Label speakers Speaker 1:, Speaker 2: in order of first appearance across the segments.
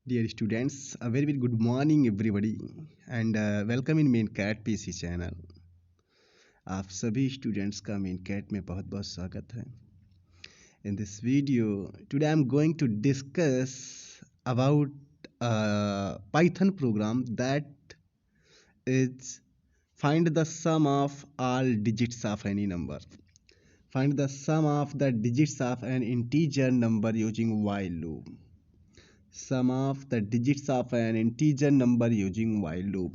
Speaker 1: Dear students, a very good morning everybody and welcome in main cat PC channel. आप सभी students का main cat में बहुत बहुत स्वागत है। In this video, today I am going to discuss about a Python program that is find the sum of all digits of any number. Find the sum of the digits of an integer number using while loop. Sum of the digits of an integer number using while loop.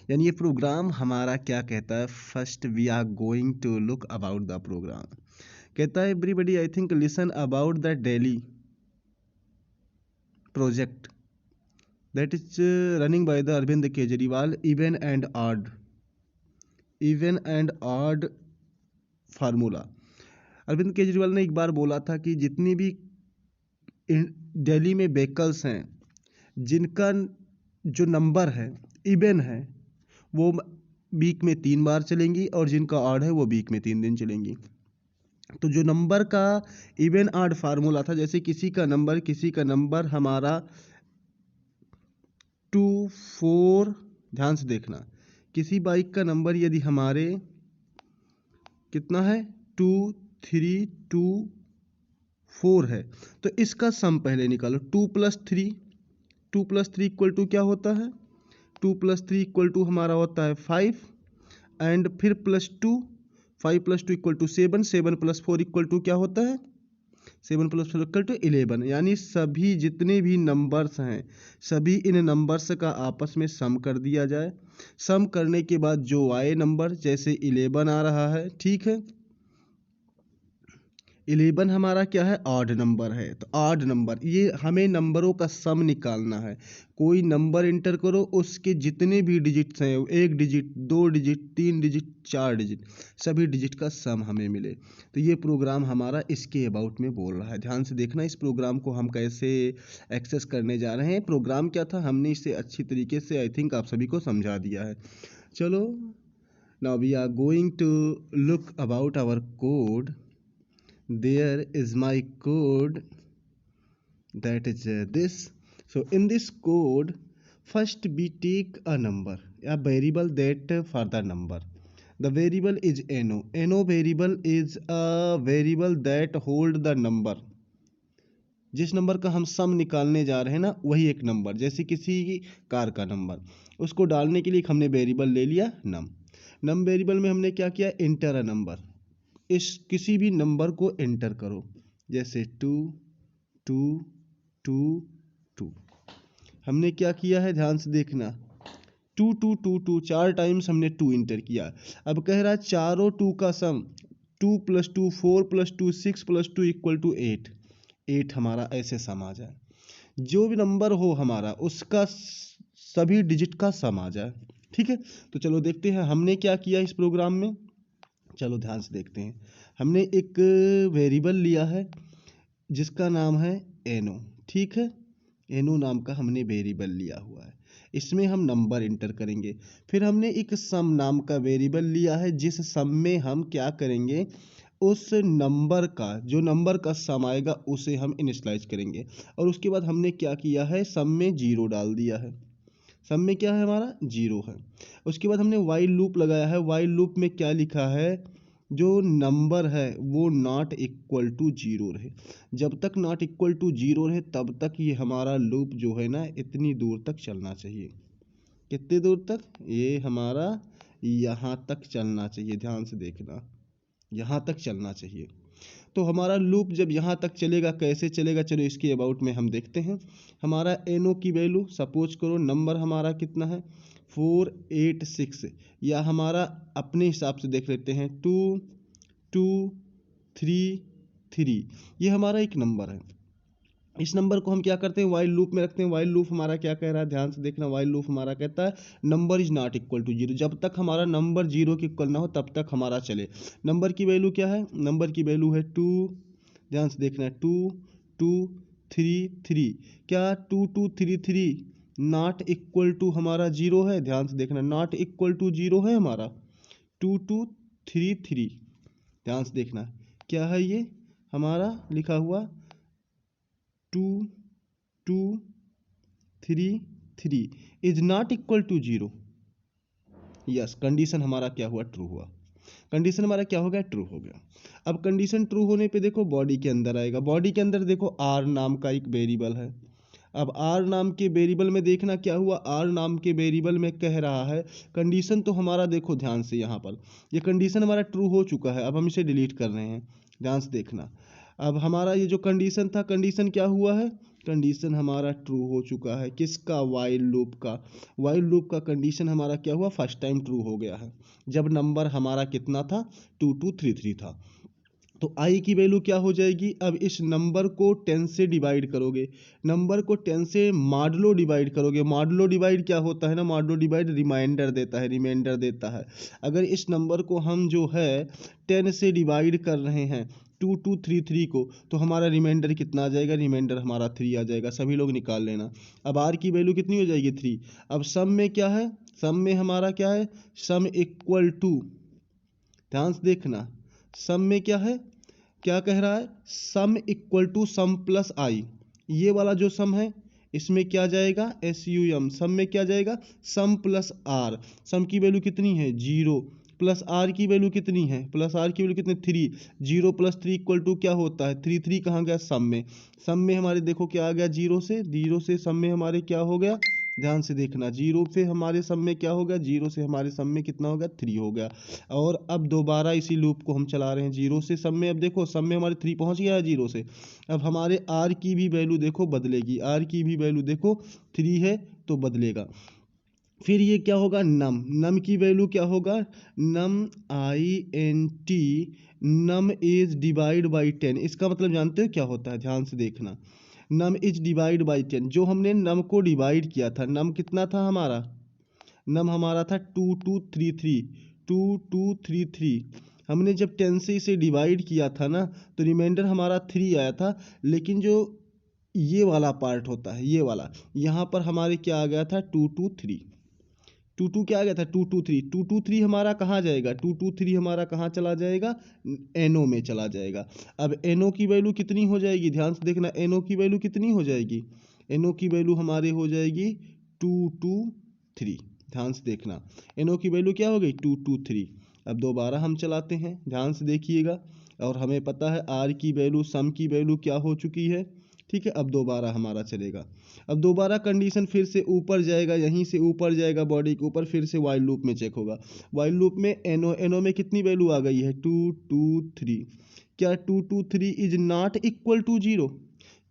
Speaker 1: यानी ये program हमारा क्या कहता है, first we are going to look about the program. कहता है everybody I think listen about the Delhi project that is running by the Arvind Kejriwal, even and odd formula. Arvind Kejriwal ने एक बार बोला था कि जितनी भी दिल्ली में व्हीकल्स हैं जिनका जो नंबर है इवन है वो वीक में 3 बार चलेंगी और जिनका ऑड है वो वीक में 3 दिन चलेंगी। तो जो नंबर का इवन ऑड फार्मूला था, जैसे किसी का नंबर हमारा 2 4, ध्यान से देखना, किसी बाइक का नंबर यदि हमारे कितना है 2 3 2 4 है तो इसका सम पहले निकालो। 2 + 3 इक्वल टू क्या होता है, 2 + 3 इक्वल टू हमारा होता है 5 एंड फिर +2, 5 + 2 इक्वल टू 7, 7 + 4 इक्वल टू क्या होता है 7 + 4 इक्वल टू 11। यानी सभी जितने भी नंबर्स हैं सभी इन नंबर्स का आपस में सम कर दिया जाए। सम करने के बाद जो आए नंबर, जैसे 11 आ रहा है, ठीक है 11 हमारा क्या है ऑड नंबर है, तो ऑड नंबर ये हमें नंबरों का सम निकालना है। कोई नंबर इंटर करो, उसके जितने भी डिजिट्स हैं 1 डिजिट 2 डिजिट 3 डिजिट 4 डिजिट सभी डिजिट का सम हमें मिले। तो ये प्रोग्राम हमारा इसके अबाउट में बोल रहा है। ध्यान से देखना इस प्रोग्राम को हम कैसे एक्सेस करने जा रहे हैं। प्रोग्राम क्या था हमने इसे अच्छी तरीके से आई थिंक आप सभी को समझा दिया है। चलो now we are going to look about our code. There is my code, that is this. So in this code first we take a number, a variable that for the number. The variable is no variable is a variable that hold the number। जिस number का हम सम निकालने जा रहे हैं ना वही एक नंबर, जैसे किसी कार का नंबर, उसको डालने के लिए हमने वेरिएबल ले लिया नम वेरिएबल में हमने क्या किया इंटर अ नंबर। इस किसी भी नंबर को एंटर करो, जैसे 2 2 2 2। हमने क्या किया है ध्यान से देखना, 2 2 2 2 4 टाइम्स हमने 2 इंटर किया। अब कह रहा है चारों 2 का सम 2 + 2 4 + 2 6 + 2 इक्वल टू 8। 8 हमारा ऐसे सम आ जाए, जो भी नंबर हो हमारा उसका सभी डिजिट का सम आ जाए। ठीक है, तो चलो देखते हैं हमने क्या किया इस प्रोग्राम में। चलो ध्यान से देखते हैं। हमने एक वेरिएबल लिया है जिसका नाम है एनो, ठीक है एनो नाम का हमने वेरिएबल लिया हुआ है, इसमें हम नंबर इंटर करेंगे। फिर हमने एक सम नाम का वेरिएबल लिया है जिस सम में हम क्या करेंगे, उस नंबर का जो नंबर का सम आएगा उसे हम इनिशियलाइज करेंगे। और उसके बाद हमने क्या किया है सम में 0 डाल दिया है, सम में क्या है हमारा 0 है। उसके बाद हमने वाइल लूप लगाया है, वाइल लूप में क्या लिखा है जो नंबर है वो नॉट इक्वल टू 0 रहे। जब तक नॉट इक्वल टू 0 रहे तब तक ये हमारा लूप जो है ना इतनी दूर तक चलना चाहिए। कितनी दूर तक, ये हमारा यहाँ तक चलना चाहिए। ध्यान से देखना यहाँ तक चलना चाहिए। तो हमारा लूप जब यहाँ तक चलेगा कैसे चलेगा, चलो इसके अबाउट में हम देखते हैं। हमारा एनो की वैल्यू सपोज करो नंबर हमारा कितना है 486, या हमारा अपने हिसाब से देख लेते हैं 2 2 3 3। ये हमारा एक नंबर है, इस नंबर को हम क्या करते हैं वाइल लूप में रखते हैं। वाइल लूप हमारा क्या कह रहा है ध्यान से देखना, वाइल लूप हमारा कहता है number is not equal to 0। जब तक हमारा नंबर 0 के इक्वल ना हो तब तक हमारा चले। नंबर की वैल्यू क्या है, नंबर की वैल्यू है 2, ध्यान से देखना 2 2 3 3। क्या 2 2 3 3 नॉट इक्वल टू हमारा 0 है, ध्यान से देखना नॉट इक्वल टू 0 है हमारा 2 2 3 3। ध्यान से देखना क्या है ये हमारा लिखा हुआ 2 2 3 3 is not equal to 0। Yes, condition हमारा क्या हुआ, ट्रू हुआ। कंडीशन हमारा क्या हो गया, ट्रू हो गया। अब कंडीशन ट्रू होने पे देखो बॉडी के अंदर आएगा। बॉडी के अंदर देखो आर नाम का एक वेरिएबल है। अब आर नाम के वेरिएबल में देखना क्या हुआ, आर नाम के वेरिएबल में कह रहा है कंडीशन तो हमारा देखो ध्यान से, यहाँ पर ये कंडीशन हमारा ट्रू हो चुका है। अब हम इसे डिलीट कर रहे हैं, ध्यान से देखना। अब हमारा ये जो कंडीशन था, कंडीशन क्या हुआ है, कंडीशन हमारा ट्रू हो चुका है। किसका, वाइल लूप का। वाइल लूप का कंडीशन हमारा क्या हुआ, फर्स्ट टाइम ट्रू हो गया है जब नंबर हमारा कितना था, 2233 था। तो आई की वैल्यू क्या हो जाएगी, अब इस नंबर को 10 से डिवाइड करोगे, नंबर को 10 से मॉडलो डिवाइड करोगे। मॉडलो डिवाइड क्या होता है ना, मॉडलो डिवाइड रिमाइंडर देता है, रिमाइंडर देता है। अगर इस नंबर को हम जो है 10 से डिवाइड कर रहे हैं 2233 को, तो हमारा रिमाइंडर कितना आ जाएगा, रिमाइंडर हमारा 3 आ जाएगा। सभी लोग निकाल लेना। अब आर की वैल्यू कितनी हो जाएगी, 3। अब सम में क्या है, सम में हमारा क्या है, सम इक्वल टू, ध्यान से देखना, सम में क्या है, क्या कह रहा है, sum equal to sum plus i. ये वाला जो सम है इसमें क्या जाएगा, SUM, सम में क्या जाएगा, सम प्लस आर। सम की वैल्यू कितनी है, 0, प्लस आर की वैल्यू कितनी है, प्लस आर की वैल्यू कितनी, 3। 0 + 3 इक्वल टू क्या होता है, 3। 3 कहाँ गया, सम में। सम में हमारे देखो क्या आ गया, 0 से सम में हमारे क्या हो गया, ध्यान से देखना, 0 से हमारे सम में क्या हो गया, 0 से हमारे सम में कितना हो गया, 3 हो गया। और अब दोबारा इसी लूप को हम चला रहे हैं 0 से सम में। अब देखो सम में हमारे 3 पहुंच गया है 0 से। अब हमारे आर की भी वैल्यू देखो बदलेगी, आर की भी वैल्यू देखो 3 है तो बदलेगा। फिर ये क्या होगा, नम, नम की वैल्यू क्या होगा, num INT, num is divide by 10। इसका मतलब जानते हो क्या होता है, ध्यान से देखना, नम इज डिवाइड बाई 10। जो हमने नम को डिवाइड किया था, नम कितना था हमारा, नम हमारा था 2233, 2233। हमने जब 10 से इसे डिवाइड किया था ना, तो रिमाइंडर हमारा 3 आया था। लेकिन जो ये वाला पार्ट होता है, ये वाला, यहाँ पर हमारे क्या आ गया था, 223। 22 क्या आ गया था, 223। 223 हमारा कहाँ जाएगा, 223 हमारा कहाँ चला जाएगा, NO में चला जाएगा। अब NO की वैल्यू कितनी हो जाएगी, ध्यान से देखना, NO की वैल्यू कितनी हो जाएगी, NO की वैल्यू हमारी हो जाएगी 223। ध्यान से देखना, NO की वैल्यू क्या हो गई, 223। अब दोबारा हम चलाते हैं, ध्यान से देखिएगा। और हमें पता है आर की वैल्यू, सम की वैल्यू क्या हो चुकी है, ठीक है। अब दोबारा हमारा चलेगा, अब दोबारा कंडीशन फिर से ऊपर जाएगा, यहीं से ऊपर जाएगा बॉडी के ऊपर, फिर से वाइल लूप में चेक होगा। वाइल लूप में NO में कितनी वैल्यू आ गई है, 223। क्या 223 इज नॉट इक्वल टू 0,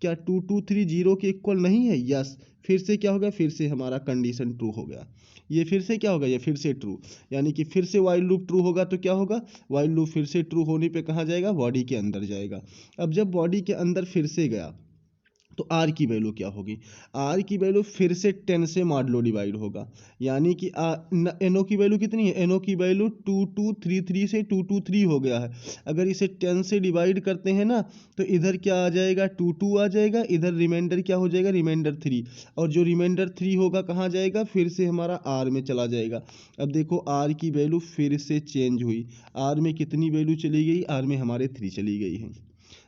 Speaker 1: क्या 223 0 के इक्वल नहीं है, यस। फिर से क्या होगा, फिर से हमारा कंडीशन ट्रू हो गया। ये फिर से क्या होगा, ये फिर से ट्रू, यानी कि फिर से वाइल लूप ट्रू होगा तो क्या होगा, वाइल लूप फिर से ट्रू होने पे कहाँ जाएगा, बॉडी के अंदर जाएगा। अब जब बॉडी के अंदर फिर से गया तो आर की वैल्यू क्या होगी, आर की वैल्यू फिर से 10 से मॉडलो डिवाइड होगा। यानी कि NO की वैल्यू कितनी है, NO की वैल्यू 2233 से 223 हो गया है। अगर इसे 10 से डिवाइड करते हैं ना, तो इधर क्या आ जाएगा, 22 आ जाएगा, इधर रिमाइंडर क्या हो जाएगा, रिमाइंडर 3। और जो रिमाइंडर 3 होगा कहाँ जाएगा, फिर से हमारा आर में चला जाएगा। अब देखो आर की वैल्यू फिर से चेंज हुई, आर में कितनी वैल्यू चली गई, आर में हमारे 3 चली गई है।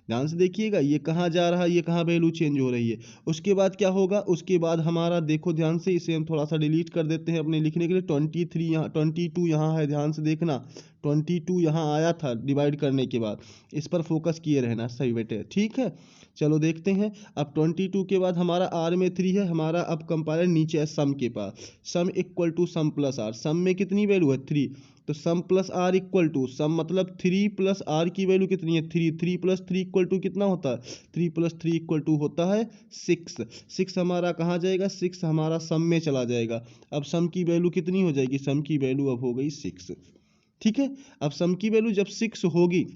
Speaker 1: ध्यान से देखिएगा, ये कहाँ जा रहा है, ये कहाँ वैल्यू चेंज हो रही है। उसके बाद क्या होगा, उसके बाद हमारा देखो ध्यान से, इसे हम थोड़ा सा डिलीट कर देते हैं अपने लिखने के लिए। 23 यहाँ, 22 यहाँ है, ध्यान से देखना, 22 यहाँ आया था डिवाइड करने के बाद। इस पर फोकस किए रहना सही बेटे, ठीक है। चलो देखते हैं, अब 22 के बाद हमारा आर में 3 है, हमारा अब कंपाइलर नीचे है सम के पास, sum equal to sum plus r. Sum में कितनी वैल्यू है, 3, तो sum plus r equal to sum, मतलब 3 प्लस आर की वैल्यू कितनी है, 3। 3 + 3 इक्वल टू कितना होता है, 3 + 3 इक्वल टू होता है 6। 6 हमारा कहाँ जाएगा, 6 हमारा सम में चला जाएगा। अब सम की वैल्यू कितनी हो जाएगी, सम की वैल्यू अब हो गई 6, ठीक है। अब सम की वैल्यू जब 6 होगी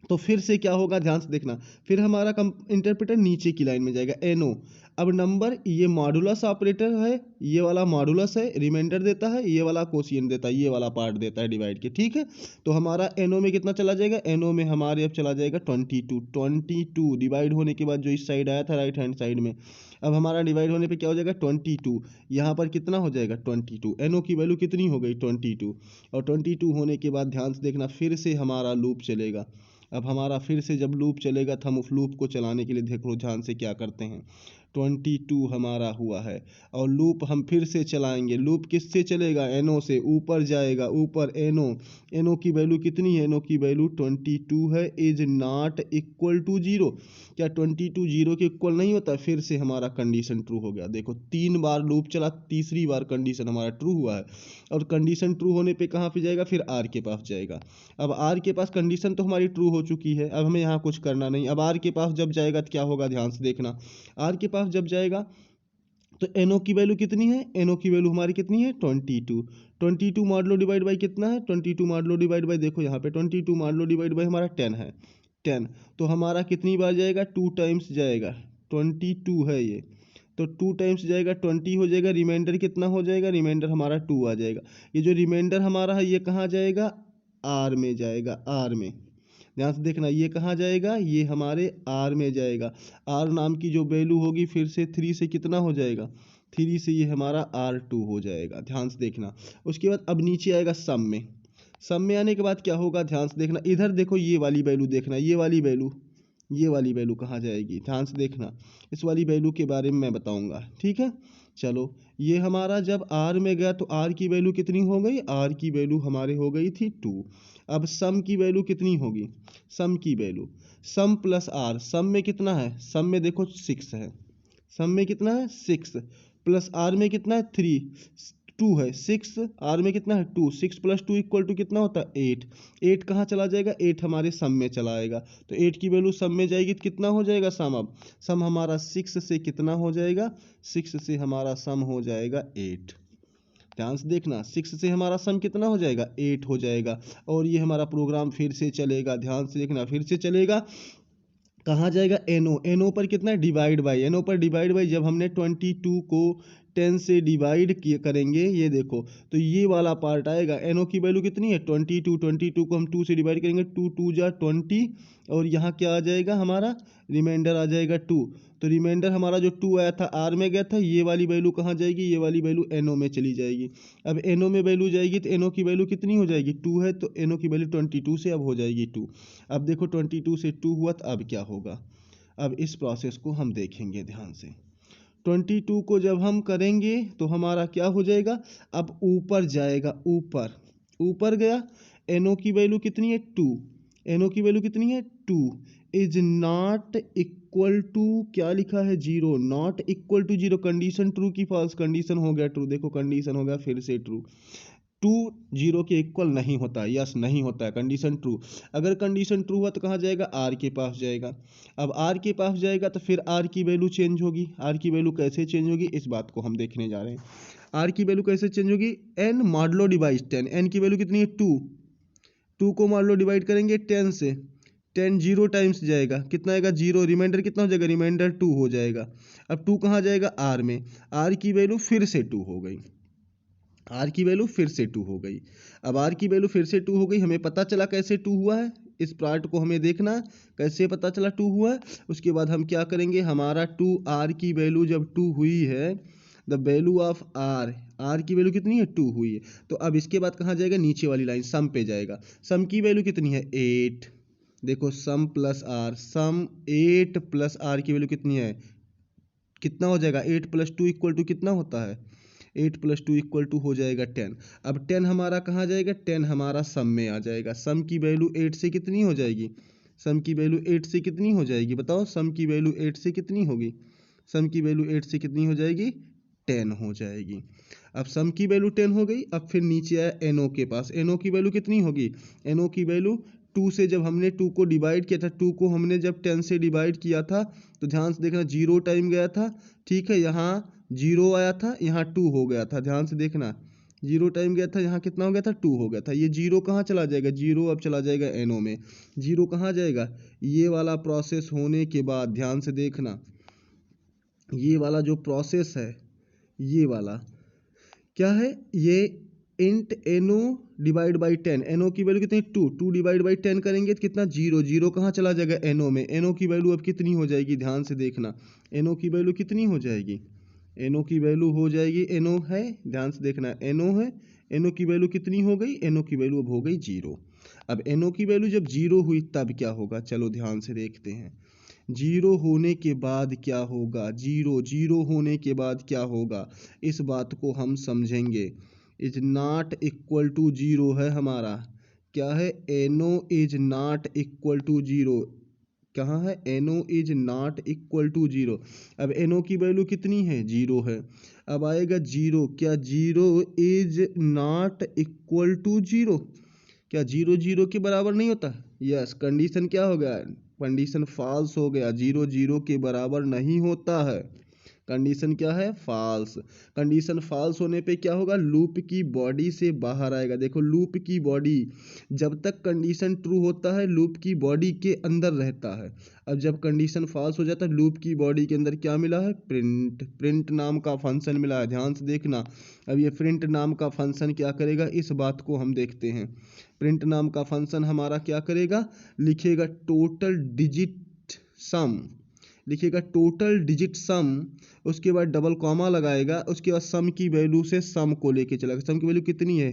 Speaker 1: तो फिर से क्या होगा, ध्यान से देखना, फिर हमारा इंटरप्रेटर नीचे की लाइन में जाएगा, NO। अब नंबर, ये मॉडुलस ऑपरेटर है, ये वाला मॉडुलस है, रिमाइंडर देता है, ये वाला कोशिएंट देता है, ये वाला पार्ट देता है डिवाइड के, ठीक है। तो हमारा NO में कितना चला जाएगा, NO में हमारे अब चला जाएगा 22। 22 डिवाइड होने के बाद जो इस साइड आया था राइट हैंड साइड में, अब हमारा डिवाइड होने पे क्या हो जाएगा, 22। यहाँ पर कितना हो जाएगा, 22। NO की वैल्यू कितनी हो गई, 22। और 22 होने के बाद ध्यान से देखना, फिर से हमारा लूप चलेगा। अब हमारा फिर से जब लूप चलेगा, तो हम उस लूप को चलाने के लिए देखो ध्यान से क्या करते हैं, 22 हमारा हुआ है। और लूप हम फिर से चलाएंगे। लूप किससे चलेगा? एनो से। ऊपर जाएगा, ऊपर एनो। एनो की वैल्यू कितनी है? एनो की वैल्यू 22 है। Is not equal to 0। क्या 22 0 के इक्वल नहीं होता? फिर से हमारा कंडीशन ट्रू हो गया। देखो 3 बार लूप चला, तीसरी बार कंडीशन हमारा ट्रू हुआ है। और कंडीशन ट्रू होने पे कहाँ पे जाएगा? फिर आर के पास जाएगा। अब आर के पास कंडीशन तो हमारी ट्रू हो चुकी है, अब हमें यहाँ कुछ करना नहीं। अब आर के पास जब जाएगा तो क्या होगा? ध्यान से देखना। आर के पास जब जाएगा तो एनओ की वैल्यू कितनी है? एनओ की वैल्यू हमारी कितनी है? 22। 22 मॉडलो डिवाइड बाई कितना है? 22 मॉडलो डिवाइड बाई, देखो यहाँ पे 22 मॉडलो डिवाइड बाई हमारा 10 है। 10 तो हमारा कितनी बार जाएगा? 2 टाइम्स जाएगा। 22 है ये, तो 2 टाइम्स जाएगा, 20 हो जाएगा। रिमाइंडर कितना हो जाएगा? रिमाइंडर हमारा 2 आ जाएगा। ये जो रिमाइंडर हमारा है ये कहाँ जाएगा? आर में जाएगा। आर में ध्यान से देखना, ये कहाँ जाएगा? ये हमारे आर में जाएगा। आर नाम की जो वैल्यू होगी फिर से 3 से कितना हो जाएगा? 3 से ये हमारा R2 हो जाएगा। ध्यान से देखना। उसके बाद अब नीचे आएगा सम में। सम में आने के बाद क्या होगा? ध्यान से देखना। इधर देखो ये वाली वैल्यू देखना, ये वाली वैल्यू कहाँ जाएगी? ध्यान से देखना। इस वाली वैल्यू के बारे में मैं बताऊंगा, ठीक है। चलो, ये हमारा जब आर में गया तो आर की वैल्यू कितनी हो गई? आर की वैल्यू हमारे हो गई थी 2। अब सम की वैल्यू कितनी होगी? सम की वैल्यू, सम प्लस आर। सम में कितना है? सम में देखो 6 है। सम में कितना है? 6 प्लस आर में कितना है? 2 है। 6 आर में कितना है? 2। 6 प्लस 2 इक्वल टू कितना होता है? 8। 8 कहाँ चला जाएगा? 8 हमारे सम में चला आएगा। तो 8 की वैल्यू सम में जाएगी तो कितना हो जाएगा सम? अब सम हमारा 6 से कितना हो जाएगा? 6 से हमारा सम हो जाएगा 8। ध्यान से देखना, 6 से हमारा सम कितना हो जाएगा? 8 हो जाएगा। और ये हमारा प्रोग्राम फिर से चलेगा। ध्यान से देखना, फिर से चलेगा। कहाँ जाएगा? एनो। एनो पर कितना है? Divide by. एनो पर डिवाइड बाई जब हमने 22 को 10 से डिवाइड करेंगे, ये देखो, तो ये वाला पार्ट आएगा। एनो की वैल्यू कितनी है? 22। 22 को हम 2 से डिवाइड करेंगे, 2 2 जा 20। और यहाँ क्या आ जाएगा? हमारा रिमाइंडर आ जाएगा 2। तो रिमाइंडर हमारा जो 2 आया था आर में गया था, ये वाली वैल्यू कहाँ जाएगी? ये वाली वैल्यू एनओ में चली जाएगी। अब एनओ में वैल्यू जाएगी तो एनओ की वैल्यू कितनी हो जाएगी? 2 है, तो एनओ की वैल्यू 22 से अब हो जाएगी 2। अब देखो 22 से 2 हुआ तो अब क्या होगा? अब इस प्रोसेस को हम देखेंगे ध्यान से। 22 को जब हम करेंगे तो हमारा क्या हो जाएगा? अब ऊपर जाएगा, ऊपर। ऊपर गया, एनओ की वैल्यू कितनी है? 2। एनओ की वैल्यू कितनी है? 2 इज नॉट इक्वल टू, क्या लिखा है? 0। Not equal to 0। Condition true की फॉल्स? कंडीशन हो गया ट्रू। देखो कंडीशन हो गया फिर से ट्रू। 2 0 के इक्वल नहीं होता, यस नहीं होता है, कंडीशन ट्रू। अगर कंडीशन ट्रू हुआ तो कहाँ जाएगा? आर के पास जाएगा। अब आर के पास जाएगा तो फिर आर की वैल्यू चेंज होगी। आर की वैल्यू कैसे चेंज होगी? इस बात को हम देखने जा रहे हैं। आर की वैल्यू कैसे चेंज होगी? N modulo divide 10। एन की वैल्यू कितनी है? 2। 2 को मॉडलो डिवाइड करेंगे 10 से, 10 0 टाइम्स जाएगा, कितना आएगा? 0। रिमाइंडर कितना हो जाएगा? रिमाइंडर 2 हो जाएगा। अब 2 कहाँ जाएगा? आर में। आर की वैल्यू फिर से 2 हो गई। आर की वैल्यू फिर से 2 हो गई। अब आर की वैल्यू फिर से 2 हो गई। हमें पता चला कैसे 2 हुआ है, इस पार्ट को हमें देखना कैसे पता चला 2 हुआ है। उसके बाद हम क्या करेंगे? हमारा 2 आर की वैल्यू जब 2 हुई है, the value of r, r की वैल्यू कितनी है? 2 हुई है। तो अब इसके बाद कहाँ जाएगा? नीचे वाली लाइन सम पे जाएगा। सम की वैल्यू कितनी है? 8। देखो sum plus r, sum 8 plus r की वैल्यू कितनी है? कितना हो जाएगा? 8 प्लस 2 इक्वल टू कितना होता है? 8 प्लस 2 इक्वल टू हो जाएगा 10। अब 10 हमारा कहाँ जाएगा? 10 हमारा सम में आ जाएगा। सम की वैल्यू 8 से कितनी हो जाएगी? सम की वैल्यू 8 से कितनी हो जाएगी? बताओ, सम की वैल्यू 8 से कितनी होगी? सम की वैल्यू 8 से कितनी हो जाएगी? 10 हो जाएगी। अब सम की वैल्यू 10 हो गई। अब फिर नीचे आया एनओ के पास। एनओ की वैल्यू कितनी होगी? एनओ की वैल्यू 2 से जब हमने 2 को डिवाइड किया था, 2 को हमने जब 10 से डिवाइड किया था तो ध्यान से देखना 0 टाइम गया था, ठीक है। यहाँ 0 आया था, यहाँ 2 हो गया था। ध्यान से देखना, 0 टाइम गया था, यहाँ कितना हो गया था? 2 हो गया था। ये 0 कहाँ चला जाएगा? 0 अब चला जाएगा एनओ में। 0 कहाँ जाएगा? ये वाला प्रोसेस होने के बाद ध्यान से देखना, ये वाला जो प्रोसेस है, ये वाला क्या है? ये इंट एनो डिवाइड बाई 10। एनो की वैल्यू कितनी? 2। 2 डिवाइड बाई 10 करेंगे तो कितना? 0। 0 कहाँ चला जाएगा? एनो में। एनो की वैल्यू अब कितनी हो जाएगी? ध्यान से देखना, एनो की वैल्यू कितनी हो जाएगी? एनो की वैल्यू हो जाएगी, एनो है, ध्यान से देखना, एनो है। एनो की वैल्यू कितनी हो गई? एनो की वैल्यू अब हो गई 0। अब एनो की वैल्यू जब 0 हुई तब क्या होगा? चलो ध्यान से देखते हैं। जीरो होने के बाद क्या होगा, जीरो होने के बाद क्या होगा, इस बात को हम समझेंगे। Is not equal to zero है हमारा, क्या है, एनो is not equal to zero. कहाँ है, एनो is not equal to zero. अब एनो की वैल्यू कितनी है, जीरो है। अब आएगा जीरो, क्या zero is not equal to zero, क्या जीरो जीरो के बराबर नहीं होता, यस, कंडीशन क्या हो गया, कंडीशन फॉल्स हो गया, जीरो जीरो के बराबर नहीं होता है, कंडीशन क्या है, फॉल्स। कंडीशन फॉल्स होने पे क्या होगा, लूप की बॉडी से बाहर आएगा। देखो लूप की बॉडी, जब तक कंडीशन ट्रू होता है लूप की बॉडी के अंदर रहता है। अब जब कंडीशन फॉल्स हो जाता है लूप की बॉडी के अंदर क्या मिला है, प्रिंट नाम का फंक्शन मिला है, ध्यान से देखना। अब ये प्रिंट नाम का फंक्शन क्या करेगा, इस बात को हम देखते हैं। प्रिंट नाम का फंक्शन हमारा क्या करेगा, लिखेगा टोटल डिजिट सम, लिखेगा टोटल डिजिट सम, उसके बाद डबल कॉमा लगाएगा, उसके बाद सम की वैल्यू से सम को लेके चलेगा। सम की वैल्यू कितनी है,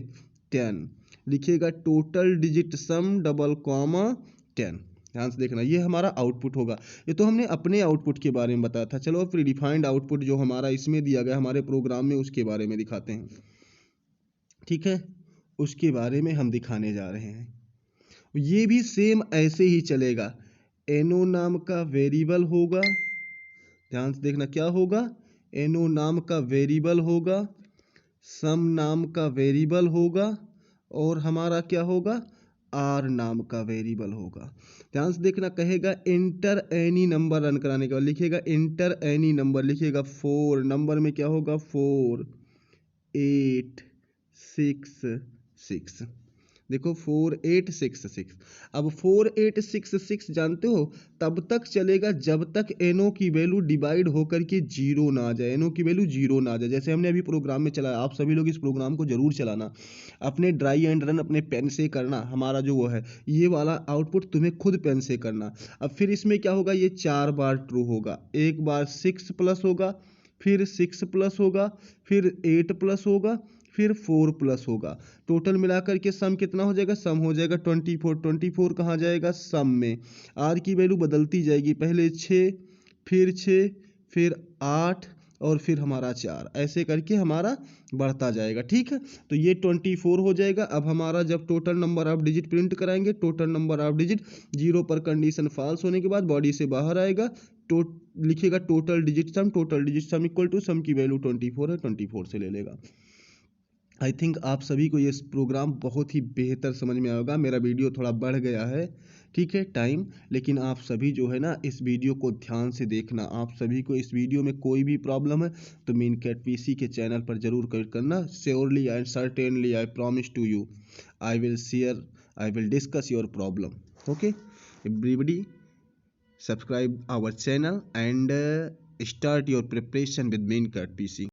Speaker 1: 10, लिखेगा टोटल डिजिट सम डबल कॉमा 10। ध्यान से देखना, ये हमारा आउटपुट होगा। ये तो हमने अपने आउटपुट के बारे में बताया था। चलो प्री डिफाइंड आउटपुट जो हमारा इसमें दिया गया हमारे प्रोग्राम में, उसके बारे में दिखाते हैं। ठीक है, उसके बारे में हम दिखाने जा रहे हैं। ये भी सेम ऐसे ही चलेगा। एनो नाम का वेरिएबल होगा, ध्यान से देखना क्या होगा, एनो नाम का वेरिएबल होगा, सम नाम का वेरिएबल होगा, और हमारा क्या होगा, आर नाम का वेरिएबल होगा। ध्यान से देखना, कहेगा इंटर एनी नंबर रन कराने के बाद लिखेगा इंटर एनी नंबर, लिखेगा 4, नंबर में क्या होगा 4 8 6 6, देखो 4866। अब 4866 जानते हो तब तक चलेगा जब तक एनो की वैल्यू डिवाइड होकर के जीरो ना आ जाए, एनो की वैल्यू जीरो ना आ जाए। जैसे हमने अभी प्रोग्राम में चलाया, आप सभी लोग इस प्रोग्राम को जरूर चलाना, अपने ड्राई एंड रन अपने पेन से करना। हमारा जो वो है ये वाला आउटपुट तुम्हें खुद पेन से करना। अब फिर इसमें क्या होगा, ये 4 बार ट्रू होगा, एक बार 6 प्लस होगा, फिर 6 प्लस होगा, फिर 8 प्लस होगा, फिर 4 प्लस होगा। टोटल मिलाकर के सम कितना हो जाएगा, सम हो जाएगा 24। 24 कहाँ जाएगा, सम में। आर की वैल्यू बदलती जाएगी, पहले 6, फिर 6, फिर 8, और फिर हमारा 4, ऐसे करके हमारा बढ़ता जाएगा। ठीक है, तो ये 24 हो जाएगा। अब हमारा जब total number of digit print कराएंगे, total number of digit zero पर कंडीशन फॉल्स होने के बाद बॉडी से बाहर आएगा, तो लिखेगा total digit sum equal to sum की वैल्यू 24 है, 24 से ले लेगा। आई थिंक आप सभी को ये प्रोग्राम बहुत ही बेहतर समझ में आएगा। मेरा वीडियो थोड़ा बढ़ गया है, ठीक है, टाइम, लेकिन आप सभी जो है ना इस वीडियो को ध्यान से देखना। आप सभी को इस वीडियो में कोई भी प्रॉब्लम है तो मीनकैट पीसी के चैनल पर जरूर क्लिक करना। Surely and certainly I promise to you I will discuss your problem. Okay everybody, subscribe our channel and start your preparation with मीनकैट पीसी।